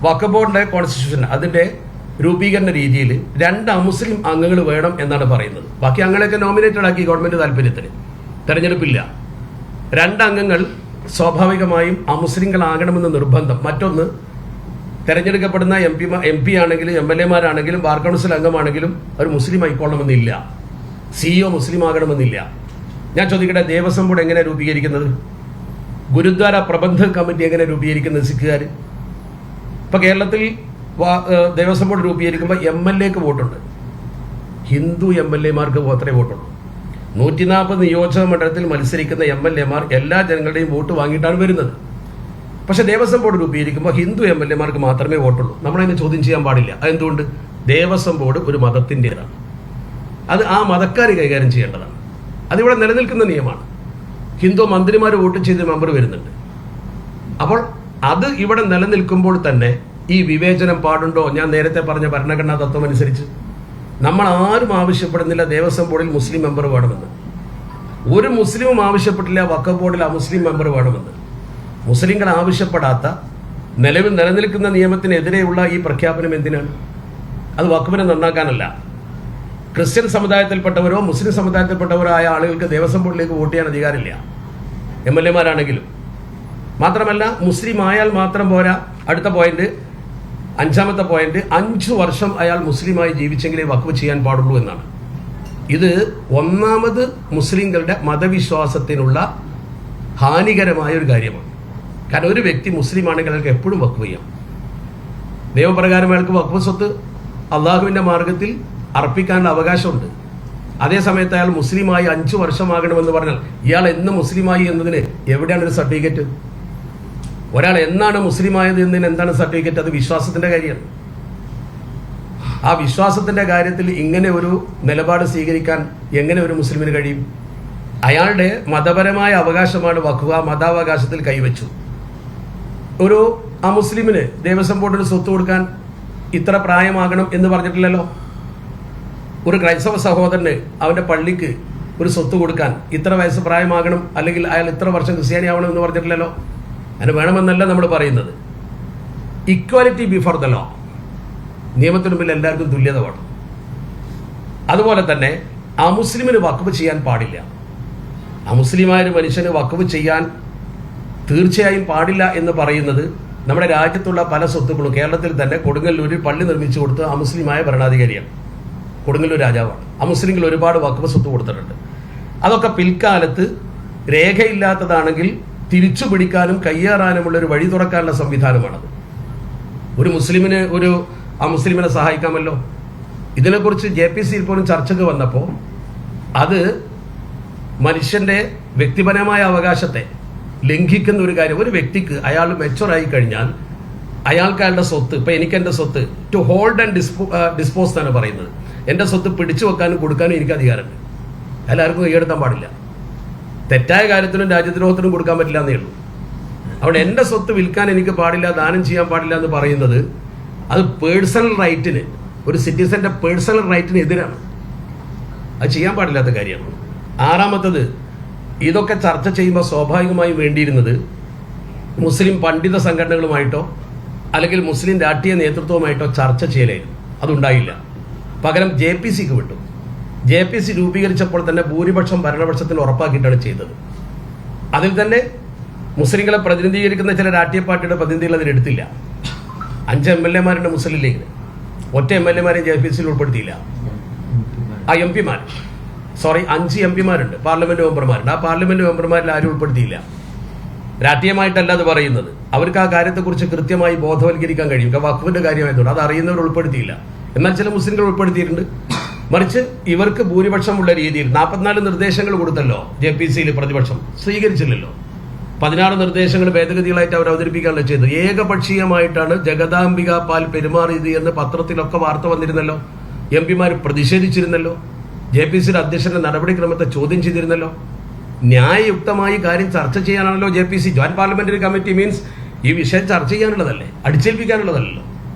വഖഫ് ബോർഡിന്റെ കോൺസ്റ്റിറ്റ്യൂഷൻ അതിന്റെ രൂപീകരണ രീതിയിൽ 2 അമുസ്ലിം അംഗങ്ങൾ വേണം എന്നാണ് പറയുന്നത്. ബാക്കി അംഗങ്ങളൊക്കെ നോമിനേറ്റഡ് ആക്കി ഗവൺമെന്റ് താല്പര്യത്തിന്, തെരഞ്ഞെടുപ്പില്ല. 2 അംഗങ്ങൾ സ്വാഭാവികമായും അമുസ്ലിങ്ങളാകണമെന്ന് നിർബന്ധം. മറ്റൊന്ന്, തെരഞ്ഞെടുക്കപ്പെടുന്ന എം പി ആണെങ്കിലും MLA മാരാണെങ്കിലും ബാർ കൗൺസിൽ അംഗമാണെങ്കിലും അവർ മുസ്ലിം ആയിക്കൊള്ളണമെന്നില്ല. CEO മുസ്ലിം ആകണമെന്നില്ല. ഞാൻ ചോദിക്കട്ടെ, ദേവസ്വം ബോർഡ് എങ്ങനെ രൂപീകരിക്കുന്നത്? ഗുരുദ്വാര പ്രബന്ധക കമ്മിറ്റി എങ്ങനെ രൂപീകരിക്കുന്നത് സിഖുകാർ? ഇപ്പൊ കേരളത്തിൽ ദേവസ്വം ബോർഡ് രൂപീകരിക്കുമ്പോൾ MLAക്ക് വോട്ടുണ്ട്, ഹിന്ദു MLA മാർക്ക് മാത്രമേ വോട്ടുള്ളൂ. 140 നിയോജക മണ്ഡലത്തിൽ മത്സരിക്കുന്ന MLA മാർ എല്ലാ ജനങ്ങളുടെയും വോട്ട് വാങ്ങിയിട്ടാണ് വരുന്നത്. പക്ഷെ ദേവസ്വം ബോർഡ് രൂപീകരിക്കുമ്പോൾ ഹിന്ദു MLA മാർക്ക് മാത്രമേ വോട്ടുള്ളൂ. നമ്മളതിനെ ചോദ്യം ചെയ്യാൻ പാടില്ല. അതെന്തുകൊണ്ട്? ദേവസ്വം ബോർഡ് ഒരു മതത്തിൻ്റെതാണ്. അത് ആ മതക്കാർ കൈകാര്യം ചെയ്യേണ്ടതാണ്. അതിവിടെ നിലനിൽക്കുന്ന നിയമമാണ്. ഹിന്ദു മന്ത്രിമാർ വോട്ട് ചെയ്ത് മെമ്പർ വരുന്നുണ്ട്. അപ്പോൾ അത് ഇവിടെ നിലനിൽക്കുമ്പോൾ തന്നെ ഈ വിവേചനം പാടുണ്ടോ? ഞാൻ നേരത്തെ പറഞ്ഞ ഭരണഘടനാ തത്വം അനുസരിച്ച് നമ്മൾ ആരും ആവശ്യപ്പെടുന്നില്ല ദേവസ്വം ബോർഡിൽ മുസ്ലിം മെമ്പർ വേണമെന്ന്. ഒരു മുസ്ലിമും ആവശ്യപ്പെട്ടില്ല വഖഫ് ബോർഡിൽ മുസ്ലിം മെമ്പർ വേണമെന്ന്. മുസ്ലിങ്ങൾ ആവശ്യപ്പെടാത്ത നിലവിൽ നിലനിൽക്കുന്ന നിയമത്തിനെതിരെയുള്ള ഈ പ്രഖ്യാപനം എന്തിനാണ്? അത് വഖഫിനെ നന്നാക്കാനല്ല. ക്രിസ്ത്യൻ സമുദായത്തിൽപ്പെട്ടവരോ മുസ്ലിം സമുദായത്തിൽപ്പെട്ടവരോ ആയ ആളുകൾക്ക് ദേവസ്വം ബോർഡിലേക്ക് വോട്ട് ചെയ്യാൻ അധികാരമില്ല, MLA മാരാണെങ്കിലും. മാത്രമല്ല, മുസ്ലിം ആയാൽ മാത്രം പോരാ. അടുത്ത പോയിന്റ്, 5ാമത്തെ പോയിന്റ്, 5 വർഷം അയാൾ മുസ്ലിമായി ജീവിച്ചെങ്കിലേ വഖഫ് ചെയ്യാൻ പാടുള്ളൂ എന്നാണ്. ഇത് ഒന്നാമത് മുസ്ലിങ്ങളുടെ മതവിശ്വാസത്തിനുള്ള ഹാനികരമായ ഒരു കാര്യമാണ്. കാരണം ഒരു വ്യക്തി മുസ്ലിം ആണെങ്കിൽ അയാൾക്ക് എപ്പോഴും വഖഫ് ചെയ്യാം. നിയമപ്രകാരം അയാൾക്ക് വഖഫ് സ്വത്ത് അള്ളാഹുവിന്റെ മാർഗത്തിൽ അർപ്പിക്കാനുള്ള അവകാശമുണ്ട്. അതേസമയത്ത് അയാൾ മുസ്ലിമായി 5 വർഷമാകണമെന്ന് പറഞ്ഞാൽ ഇയാൾ എന്ന് മുസ്ലിമായി എന്നതിന് എവിടെയാണ് ഒരു സർട്ടിഫിക്കറ്റ്? ഒരാൾ എന്നാണ് മുസ്ലിമായത് എന്നതിന് എന്താണ് സർട്ടിഫിക്കറ്റ്? അത് വിശ്വാസത്തിന്റെ കാര്യമാണ്. ആ വിശ്വാസത്തിന്റെ കാര്യത്തിൽ ഇങ്ങനെ ഒരു നിലപാട് സ്വീകരിക്കാൻ എങ്ങനെ ഒരു മുസ്ലിമിന് കഴിയും? അയാളുടെ മതപരമായ അവകാശമാണ് വഖഫ്. ആ മതാവകാശത്തിൽ കൈവച്ചു. ഒരു മുസ്ലിമിന് ദേവസ്വം ബോർഡിന് സ്വത്ത് കൊടുക്കാൻ ഇത്ര പ്രായമാകണം എന്ന് പറഞ്ഞിട്ടില്ലല്ലോ. ഒരു ക്രൈസ്തവ സഹോദരന് അവന്റെ പള്ളിക്ക് ഒരു സ്വത്ത് കൊടുക്കാൻ ഇത്ര വയസ്സ് പ്രായമാകണം, അല്ലെങ്കിൽ അയാൾ ഇത്ര വർഷം ക്രിസ്ത്യാനി ആവണം എന്ന് പറഞ്ഞിട്ടില്ലല്ലോ. അതിന് വേണമെന്നല്ല നമ്മൾ പറയുന്നത്. ഇക്വാലിറ്റി ബിഫോർ ദ ലോ, നിയമത്തിന് മുമ്പിൽ എല്ലാവർക്കും തുല്യത വേണം. അതുപോലെ തന്നെ മുസ്ലിമിന് വഖഫ് ചെയ്യാൻ പാടില്ല. മുസ്ലിമായ ഒരു മനുഷ്യന് വഖഫ് ചെയ്യാൻ തീർച്ചയായും പാടില്ല എന്ന് പറയുന്നത് നമ്മുടെ രാജ്യത്തുള്ള പല സ്വത്തുക്കളും, കേരളത്തിൽ തന്നെ കൊടുങ്ങല്ലൂരിൽ പള്ളി നിർമ്മിച്ചു കൊടുത്ത് മുസ്ലിമായ ഭരണാധികാരിയാണ്, കൊടുങ്ങല്ലൂർ രാജാവാണ്. മുസ്ലിങ്ങൾ ഒരുപാട് വഖഫ് സ്വത്ത് കൊടുത്തിട്ടുണ്ട്. അതൊക്കെ പിൽക്കാലത്ത് രേഖയില്ലാത്തതാണെങ്കിൽ തിരിച്ചു പിടിക്കാനും കയ്യേറാനുമുള്ള ഒരു വഴി തുറക്കാനുള്ള സംവിധാനമാണത്. ഒരു മുസ്ലിമിന് ഒരു മുസ്ലിമിനെ സഹായിക്കാമല്ലോ. ഇതിനെക്കുറിച്ച് JPCയിൽ പോലും ചർച്ചയ്ക്ക് വന്നപ്പോൾ അത് മനുഷ്യന്റെ വ്യക്തിപരമായ അവകാശത്തെ ലംഘിക്കുന്ന ഒരു കാര്യം. ഒരു വ്യക്തിക്ക് അയാൾ മെച്ചുറായി കഴിഞ്ഞാൽ അയാൾക്ക് അയാളുടെ സ്വത്ത്, ഇപ്പൊ എനിക്ക് എൻ്റെ സ്വത്ത് ടു ഹോൾഡ് ആൻഡ് ഡിസ്പോസ് എന്നാണ് പറയുന്നത്. എൻ്റെ സ്വത്ത് പിടിച്ചു വെക്കാനും കൊടുക്കാനും എനിക്ക് അധികാരമുണ്ട്. എല്ലാവർക്കും കൈയെടുത്താൻ പാടില്ല. തെറ്റായ കാര്യത്തിനും രാജ്യദ്രോഹത്തിനും കൊടുക്കാൻ പറ്റില്ല എന്നേ ഉള്ളൂ. അവിടെ എൻ്റെ സ്വത്ത് വിൽക്കാൻ എനിക്ക് പാടില്ല, ദാനം ചെയ്യാൻ പാടില്ല എന്ന് പറയുന്നത് അത് പേഴ്സണൽ റൈറ്റിന്, ഒരു സിറ്റിസന്റെ പേഴ്സണൽ റൈറ്റിന് എതിരാണ്. അത് ചെയ്യാൻ പാടില്ലാത്ത കാര്യമാണ്. 6ാമത്തത്, ഇതൊക്കെ ചർച്ച ചെയ്യുമ്പോൾ സ്വാഭാവികമായി വേണ്ടിയിരുന്നത് മുസ്ലിം പണ്ഡിത സംഘടനകളുമായിട്ടോ അല്ലെങ്കിൽ മുസ്ലിം രാഷ്ട്രീയ നേതൃത്വവുമായിട്ടോ ചർച്ച ചെയ്യലായിരുന്നു. അതുണ്ടായില്ല. പകരം JPCക്ക് വിട്ടു. JPC രൂപീകരിച്ചപ്പോൾ തന്നെ ഭൂരിപക്ഷം ഭരണപക്ഷത്തിൽ ഉറപ്പാക്കിയിട്ടാണ് ചെയ്തത്. അതിൽ തന്നെ മുസ്ലിങ്ങളെ പ്രതിനിധീകരിക്കുന്ന ചില രാഷ്ട്രീയ പാർട്ടിയുടെ പ്രതിനിധികൾ അതിലെടുത്തില്ല. 5 MLA മാരുണ്ട് മുസ്ലിം ലീഗിന്. ഒറ്റ MLA മാരെ JPCയിൽ ഉൾപ്പെടുത്തിയില്ല. MP മാർ 5 MP മാരുണ്ട്, പാർലമെന്റ് മെമ്പർമാരുണ്ട്. ആ പാർലമെന്റ് മെമ്പർമാരിൽ ആരും ഉൾപ്പെടുത്തിയില്ല. രാഷ്ട്രീയമായിട്ടല്ല അത് പറയുന്നത്. അവർക്ക് ആ കാര്യത്തെക്കുറിച്ച് കൃത്യമായി ബോധവൽക്കരിക്കാൻ കഴിയും. വഖഫിന്റെ കാര്യമായതുകൊണ്ട് അത് അറിയുന്നവർ ഉൾപ്പെടുത്തിയില്ല. എന്നാൽ ചില മുസ്ലിങ്ങൾ ഉൾപ്പെടുത്തിയിട്ടുണ്ട്. മറിച്ച് ഇവർക്ക് ഭൂരിപക്ഷമുള്ള രീതിയിൽ 44 നിർദ്ദേശങ്ങൾ കൊടുത്തല്ലോ JPCയിൽ, പ്രതിപക്ഷം സ്വീകരിച്ചില്ലല്ലോ. 16 നിർദ്ദേശങ്ങൾ ഭേദഗതികളായിട്ട് അവർ അവതരിപ്പിക്കാനുള്ള ചെയ്തത്. ഏകപക്ഷീയമായിട്ടാണ് ജഗദാംബിക പാൽ പെരുമാറിയത് എന്ന് പത്രത്തിലൊക്കെ വാർത്ത വന്നിരുന്നല്ലോ. MP മാർ പ്രതിഷേധിച്ചിരുന്നല്ലോ. JPCയുടെ അധ്യക്ഷന്റെ നടപടിക്രമത്തെ ചോദ്യം ചെയ്തിരുന്നല്ലോ. ന്യായയുക്തമായി കാര്യം ചർച്ച ചെയ്യാനാണല്ലോ JPC, joint parliamentary committee means ഈ വിഷയം ചർച്ച ചെയ്യാനുള്ളതല്ലേ, അടിച്ചേൽപ്പിക്കാനുള്ളതല്ലോ.